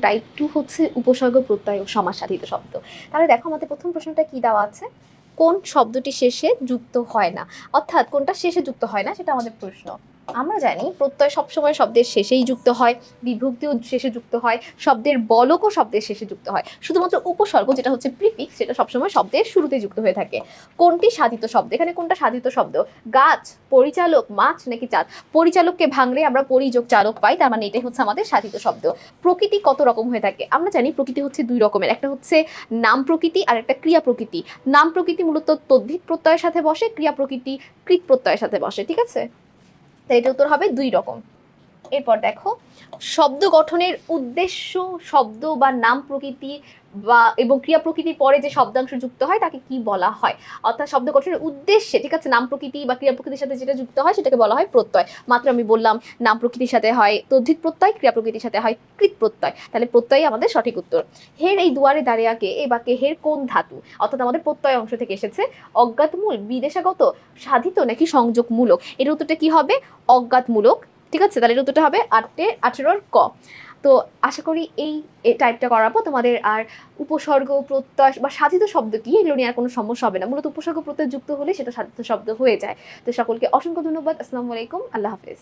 Type 2 হচ্ছে উপসর্গ প্রত্যয় ও সমাসসাধিত শব্দ। তাহলে দেখো আমাদের প্রথম প্রশ্নটা কি দেওয়া আছে, কোন শব্দটি শেষে যুক্ত হয় না, অর্থাৎ কোনটা শেষে যুক্ত হয় না সেটা আমাদের প্রশ্ন। আমরা জানি প্রত্যয় সবসময় শব্দের শেষেই যুক্ত হয়, বিভক্তিও শেষে যুক্ত হয়, শব্দের বলকও শব্দের শেষে যুক্ত হয়, শুধুমাত্র উপসর্গ যেটা হচ্ছে প্রিফিক্স সেটা সবসময় শব্দের শুরুতে যুক্ত হয়ে থাকে। কোনটি সাধিত শব্দ, এখানে কোনটা সাধিত শব্দ, গাছ, পরিচালক, মাছ নাকি চাঁদ? পরিচালককে ভাঙলে আমরা পরিযোগ চালক পাই, তার মানে এটাই হচ্ছে আমাদের সাধিত শব্দ। প্রকৃতি কত রকম হয়ে থাকে, আমরা জানি প্রকৃতি হচ্ছে দুই রকমের, একটা হচ্ছে নাম প্রকৃতি আর একটা ক্রিয়া প্রকৃতি। নাম প্রকৃতি মূলত তদ্ধিত প্রত্যয়ের সাথে বসে, ক্রিয়া প্রকৃতি কৃত প্রত্যয়ের সাথে বসে, ঠিক আছে? তাই এটা উত্তর হবে দুই রকম। এরপর দেখো, শব্দ গঠনের উদ্দেশ্য শব্দ বা নাম প্রকৃতি বা এবং ক্রিয়া প্রকৃতির পরে যে শব্দাংশ যুক্ত হয় তাকে কি বলা হয়? অর্থাৎ শব্দ গঠনের উদ্দেশ্যে, ঠিক আছে, নাম প্রকৃতি বা ক্রিয়া প্রকৃতির সাথে যেটা যুক্ত হয় সেটাকে বলা হয় প্রত্যয়। মাত্র আমি বললাম নাম প্রকৃতির সাথে হয় তদ্ধিত প্রত্যয়, ক্রিয়া প্রকৃতির সাথে হয় কৃত প্রত্যয়, তাহলে প্রত্যয় আমাদের সঠিক উত্তর। হের এই দুয়ারে দাঁড়িয়াকে এই বাক্যে হের কোন ধাতু, অর্থাৎ আমাদের প্রত্যয় অংশ থেকে এসেছে, অজ্ঞাতমূল, বিদেশাগত, সাধিত নাকি সংযোগমূলক? এর উত্তরটা কি হবে? অজ্ঞাতমূলক, ঠিক আছে? তাহলে উত্তরটা হবে 18 ক। তো আশা করি এই টাইপটা করার পর তোমাদের আর উপসর্গ প্রত্যয় বা সাধিত শব্দ কি এগুলো নিয়ে আর কোনো সমস্যা হবে না। মূলত উপসর্গ প্রত্যয় যুক্ত হলে সেটা সাধিত শব্দ হয়ে যায়। তো সকলকে অসংখ্য ধন্যবাদ। আসসালামু আলাইকুম, আল্লাহ হাফেজ।